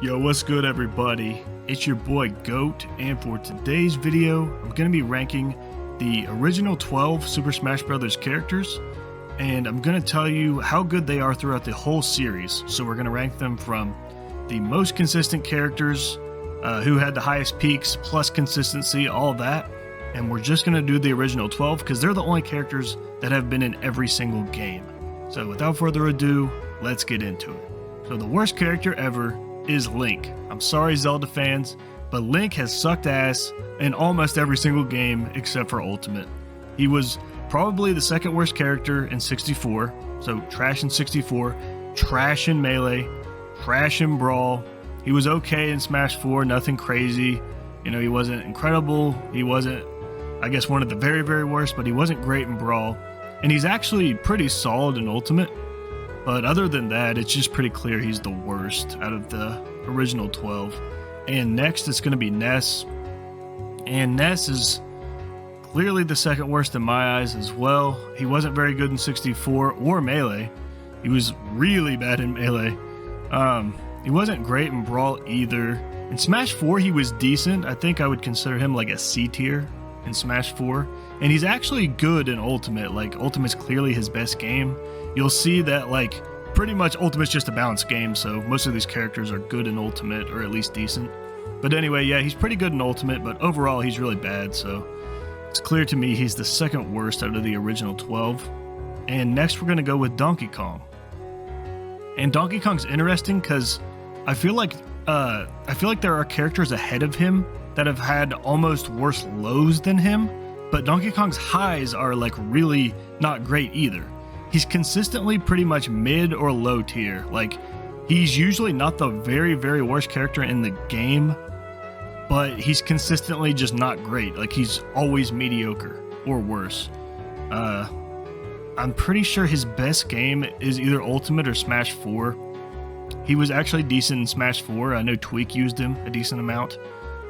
Yo, what's good everybody? It's your boy Goat, and for today's video, I'm going to be ranking the original 12 Super Smash Bros. Characters, and I'm going to tell you how good they are throughout the whole series. So we're going to rank them from the most consistent characters, who had the highest peaks, plus consistency, all that. And we're just going to do the original 12 because they're the only characters that have been in every single game. So without further ado, let's get into it. So the worst character ever is Link. I'm sorry, Zelda fans, but Link has sucked ass in almost every single game except for Ultimate. He was probably the second worst character in 64, so trash in 64, trash in Melee, trash in Brawl. He was okay in Smash 4, nothing crazy. You know, he wasn't incredible. He wasn't, I guess, one of the very, very worst, but he wasn't great in Brawl. And he's actually pretty solid in Ultimate. But other than that, it's just pretty clear he's the worst out of the original 12. And next it's going to be Ness. And Ness is clearly the second worst in my eyes as well. He wasn't very good in 64 or Melee. He was really bad in Melee. He wasn't great in Brawl either. In Smash 4 he was decent. I think I would consider him like a C tier in Smash 4. And he's actually good in Ultimate. Like, Ultimate's clearly his best game. You'll see that, like, pretty much Ultimate's just a balanced game, so most of these characters are good in Ultimate, or at least decent. But anyway, yeah, he's pretty good in Ultimate, but overall he's really bad, so it's clear to me he's the second worst out of the original 12. And next we're going to go with Donkey Kong. And Donkey Kong's interesting because I feel like there are characters ahead of him that have had almost worse lows than him, but Donkey Kong's highs are like really not great either. He's consistently pretty much mid or low tier. Like, he's usually not the very, very worst character in the game, but he's consistently just not great. Like, he's always mediocre or worse. I'm pretty sure his best game is either Ultimate or Smash 4. He was actually decent in Smash 4. I know Tweak used him a decent amount,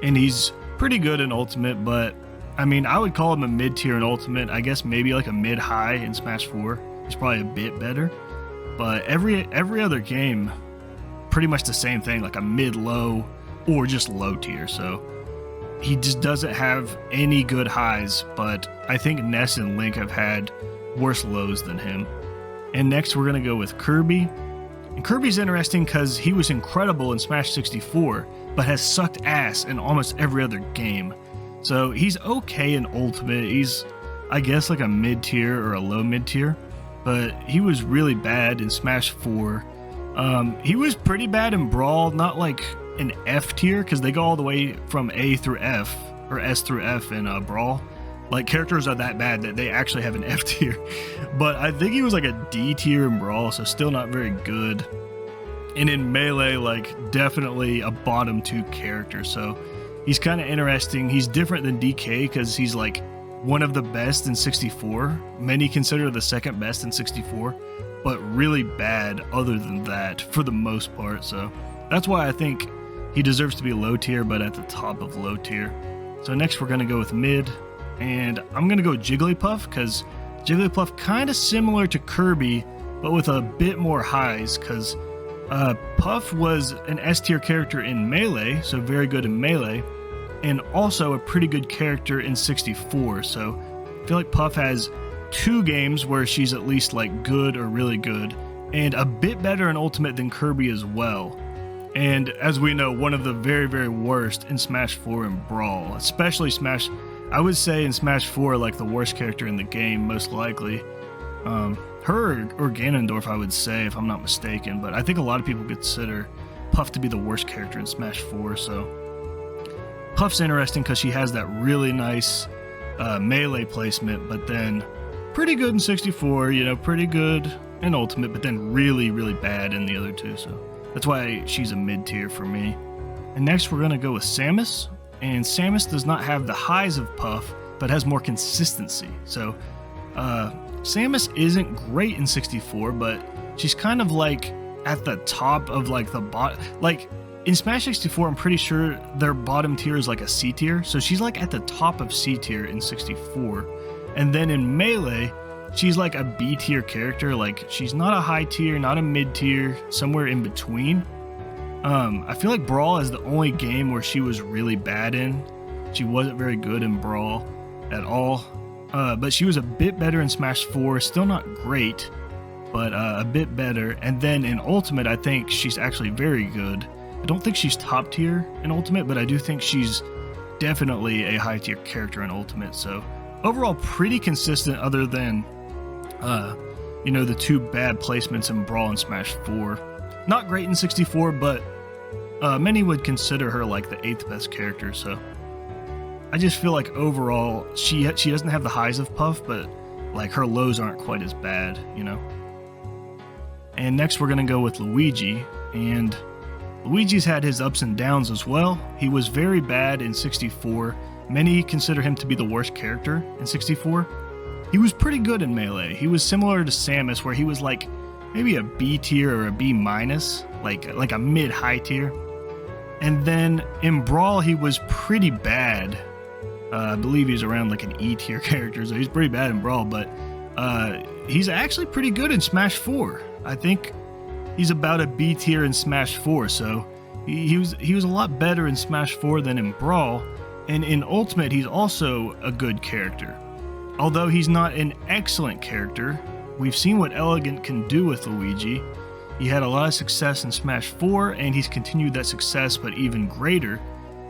and he's pretty good in Ultimate, but I mean, I would call him a mid tier in Ultimate. I guess maybe like a mid high in Smash 4. He's probably a bit better, but every other game, pretty much the same thing, like a mid-low or just low tier. So he just doesn't have any good highs, but I think Ness and Link have had worse lows than him. And next we're going to go with Kirby. And Kirby's interesting because he was incredible in Smash 64, but has sucked ass in almost every other game. So he's okay in Ultimate. He's, I guess, like a mid-tier or a low mid-tier. But he was really bad in Smash 4. He was pretty bad in Brawl, not like an F tier, because they go all the way from A through F, or S through F in Brawl. Like, characters are that bad that they actually have an F tier. But I think he was like a D tier in Brawl, so still not very good. And in Melee, like, definitely a bottom 2 character, so he's kind of interesting. He's different than DK because he's like one of the best in 64. Many consider the second best in 64, but really bad other than that for the most part. So that's why I think he deserves to be low tier, but at the top of low tier. So next we're going to go with mid, and I'm going to go Jigglypuff because Jigglypuff kind of similar to Kirby, but with a bit more highs because Puff was an S tier character in Melee, so very good in Melee, and also a pretty good character in 64. So I feel like Puff has 2 games where she's at least like good or really good, and a bit better in Ultimate than Kirby as well. And as we know, one of the very, very worst in Smash 4 and Brawl, especially Smash. I would say in Smash 4, like the worst character in the game, most likely. Her or Ganondorf, I would say, if I'm not mistaken, but I think a lot of people consider Puff to be the worst character in Smash 4, so Puff's interesting because she has that really nice Melee placement, but then pretty good in 64, you know, pretty good in Ultimate, but then really, really bad in the other 2, so that's why she's a mid-tier for me. And next we're going to go with Samus, and Samus does not have the highs of Puff, but has more consistency, so Samus isn't great in 64, but she's kind of like at the top of like the bot. Like in Smash 64, I'm pretty sure their bottom tier is like a C tier, so she's like at the top of C tier in 64. And then in Melee, she's like a B tier character. Like, she's not a high tier, not a mid tier, somewhere in between. I feel like Brawl is the only game where she was really bad in. She wasn't very good in Brawl at all. But she was a bit better in Smash 4. Still not great, but a bit better. And then in Ultimate, I think she's actually very good. I don't think she's top tier in Ultimate, but I do think she's definitely a high tier character in Ultimate. So overall, pretty consistent other than, the two bad placements in Brawl and Smash 4. Not great in 64, but many would consider her like the 8th best character. So I just feel like overall, she doesn't have the highs of Puff, but like her lows aren't quite as bad, And next we're going to go with Luigi, and Luigi's had his ups and downs as well. He was very bad in 64. Many consider him to be the worst character in 64. He was pretty good in Melee. He was similar to Samus, where he was like maybe a B tier or a B minus, like a mid-high tier. And then in Brawl, he was pretty bad. I believe he's around like an E tier character, so he's pretty bad in Brawl, but he's actually pretty good in Smash 4. I think he's about a B tier in Smash 4, so he was a lot better in Smash 4 than in Brawl, and in Ultimate he's also a good character. Although he's not an excellent character, we've seen what Elegant can do with Luigi. He had a lot of success in Smash 4, and he's continued that success, but even greater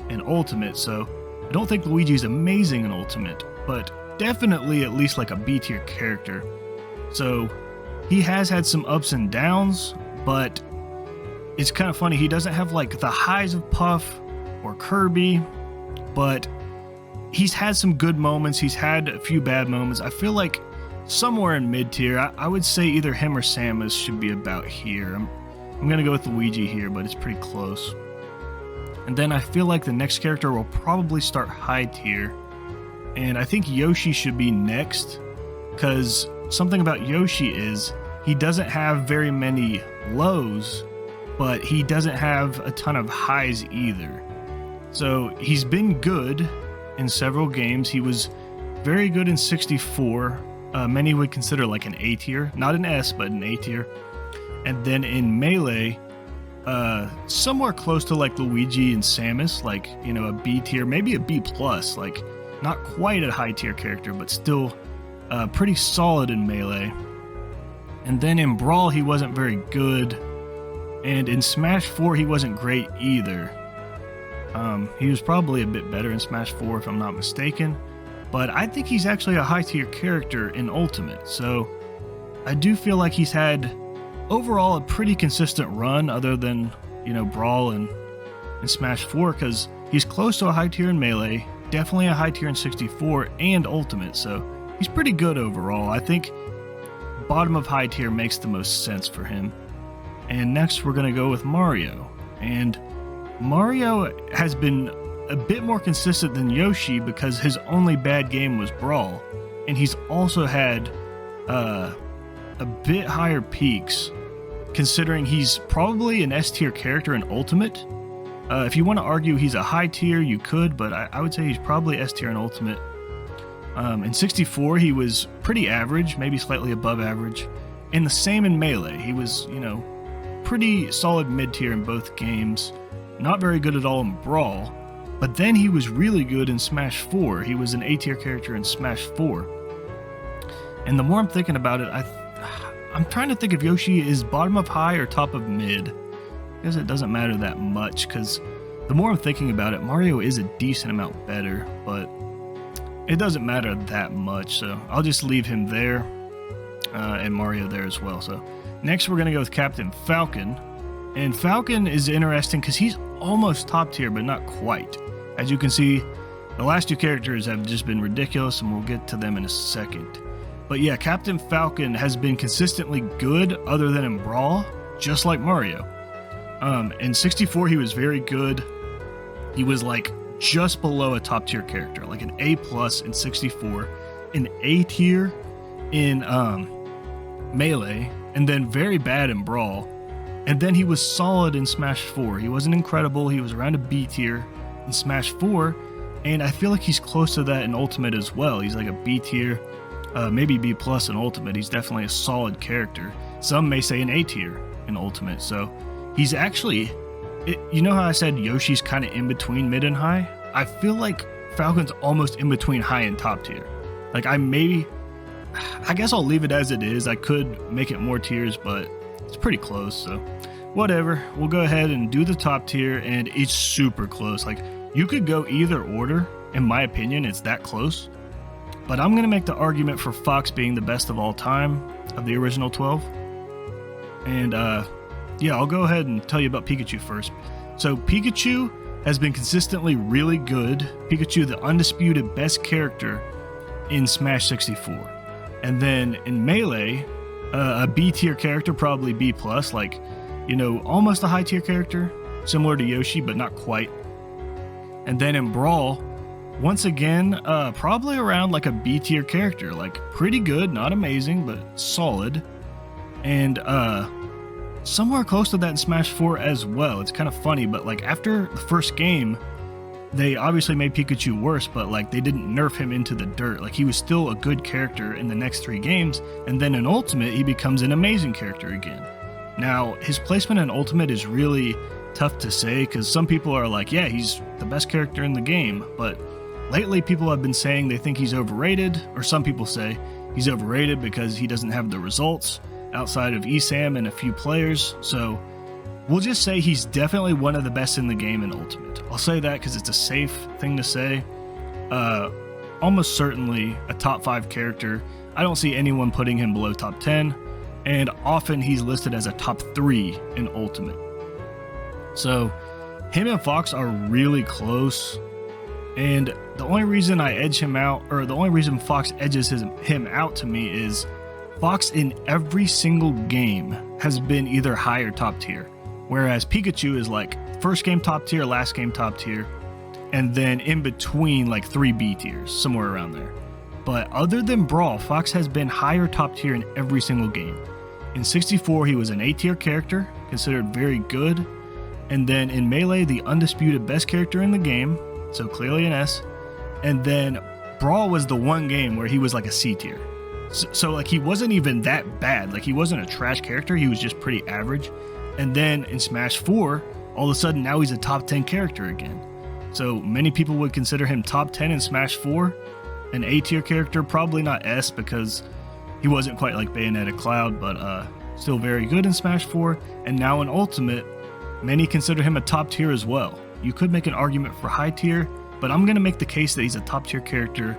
in Ultimate, so I don't think Luigi's amazing in Ultimate, but definitely at least like a B tier character. So he has had some ups and downs, but it's kind of funny. He doesn't have like the highs of Puff or Kirby, but he's had some good moments. He's had a few bad moments. I feel like somewhere in mid tier, I would say either him or Samus should be about here. I'm going to go with Luigi here, but it's pretty close. And then I feel like the next character will probably start high tier. And I think Yoshi should be next, because something about Yoshi is he doesn't have very many lows, but he doesn't have a ton of highs either. So he's been good in several games. He was very good in 64. Many would consider like an A tier, not an S, but an A tier. And then in Melee, somewhere close to like Luigi and Samus, like, a B tier, maybe a B plus, like not quite a high tier character, but still pretty solid in Melee. And then in Brawl, he wasn't very good. And in Smash 4, he wasn't great either. He was probably a bit better in Smash 4 if I'm not mistaken. But I think he's actually a high tier character in Ultimate. So I do feel like he's had overall a pretty consistent run other than, Brawl and Smash 4, because he's close to a high tier in Melee, definitely a high tier in 64 and Ultimate. So he's pretty good overall. I think bottom of high tier makes the most sense for him. And next we're going to go with Mario. And Mario has been a bit more consistent than Yoshi because his only bad game was Brawl. And he's also had a bit higher peaks, considering he's probably an S tier character in Ultimate. If you want to argue he's a high tier, you could, but I would say he's probably S tier in Ultimate. In 64, he was pretty average, maybe slightly above average. And the same in Melee. He was, pretty solid mid-tier in both games. Not very good at all in Brawl. But then he was really good in Smash 4. He was an A-tier character in Smash 4. And the more I'm thinking about it, I'm trying to think if Yoshi is bottom of high or top of mid. I guess it doesn't matter that much, because the more I'm thinking about it, Mario is a decent amount better, but it doesn't matter that much, so I'll just leave him there, and Mario there as well. So next we're going to go with Captain Falcon, and Falcon is interesting because he's almost top tier, but not quite. As you can see, the last two characters have just been ridiculous, and we'll get to them in a second. But yeah, Captain Falcon has been consistently good other than in Brawl, just like Mario. In 64, he was very good. He was like just below a top tier character, like an A plus in 64, an A tier in Melee, and then very bad in Brawl. And then he was solid in Smash 4. He wasn't incredible. He was around a B tier in Smash 4, and I feel like he's close to that in Ultimate as well. He's like a B tier, maybe B plus in Ultimate. He's definitely a solid character. Some may say an A tier in Ultimate. So he's actually You know how I said Yoshi's kind of in between mid and high? I feel like Falcon's almost in between high and top tier. Like I guess I'll leave it as it is. I could make it more tiers, but it's pretty close, so whatever. We'll go ahead and do the top tier, and it's super close. Like you could go either order. In my opinion, it's that close. But I'm going to make the argument for Fox being the best of all time of the original 12. And yeah, I'll go ahead and tell you about Pikachu first. So Pikachu has been consistently really good. Pikachu, the undisputed best character in Smash 64. And then in Melee, a B tier character, probably B+, like, you know, almost a high tier character, similar to Yoshi, but not quite. And then in Brawl, once again, probably around like a B tier character, like pretty good, not amazing, but solid. And somewhere close to that in Smash 4 as well. It's kind of funny, but like after the first game, they obviously made Pikachu worse, but like they didn't nerf him into the dirt. Like he was still a good character in the next 3 games, and then in Ultimate, he becomes an amazing character again. Now, his placement in Ultimate is really tough to say, because some people are like, yeah, he's the best character in the game, but lately people have been saying they think he's overrated, or some people say he's overrated because he doesn't have the results outside of ESAM and a few players, so we'll just say he's definitely one of the best in the game in Ultimate. I'll say that because it's a safe thing to say. Almost certainly a top 5 character. I don't see anyone putting him below top 10, and often he's listed as a top 3 in Ultimate. So him and Fox are really close, and the only reason I edge him out, or the only reason Fox edges him out to me, is Fox in every single game has been either high or top tier, whereas Pikachu is like first game top tier, last game top tier, and then in between like 3 B tiers, somewhere around there. But other than Brawl, Fox has been higher top tier in every single game. In 64, he was an A tier character, considered very good, and then in Melee, the undisputed best character in the game, so clearly an S, and then Brawl was the one game where he was like a C tier. So like he wasn't even that bad, like he wasn't a trash character, he was just pretty average. And then in Smash 4, all of a sudden now he's a top 10 character again. So many people would consider him top 10 in Smash 4, an A tier character, probably not S because he wasn't quite like Bayonetta Cloud, but still very good in Smash 4. And now in Ultimate, many consider him a top tier as well. You could make an argument for high tier, but I'm going to make the case that he's a top tier character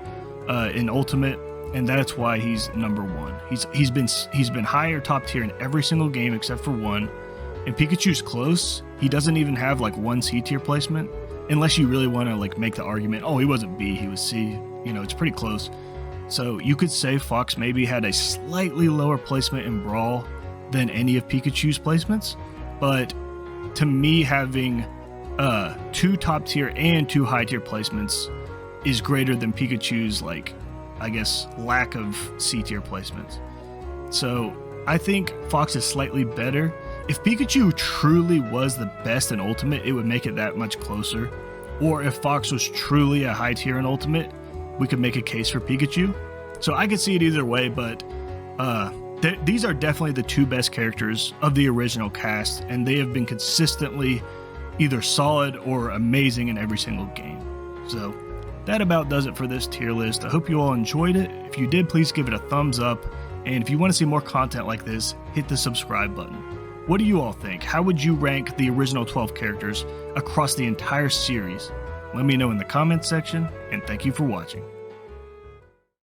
in Ultimate, and that's why he's number 1. He's been higher top tier in every single game except for 1. And Pikachu's close. He doesn't even have like 1 C tier placement, unless you really want to like make the argument, oh, he wasn't B, he was C. You know, it's pretty close. So you could say Fox maybe had a slightly lower placement in Brawl than any of Pikachu's placements, but to me, having 2 top tier and 2 high tier placements is greater than Pikachu's, like, I guess, lack of C tier placements. So I think Fox is slightly better. If Pikachu truly was the best in Ultimate, it would make it that much closer. Or if Fox was truly a high tier in Ultimate, we could make a case for Pikachu. So I could see it either way, but these are definitely the 2 best characters of the original cast, and they have been consistently either solid or amazing in every single game. So that about does it for this tier list. I hope you all enjoyed it. If you did, please give it a thumbs up. And if you want to see more content like this, hit the subscribe button. What do you all think? How would you rank the original 12 characters across the entire series? Let me know in the comments section, and thank you for watching.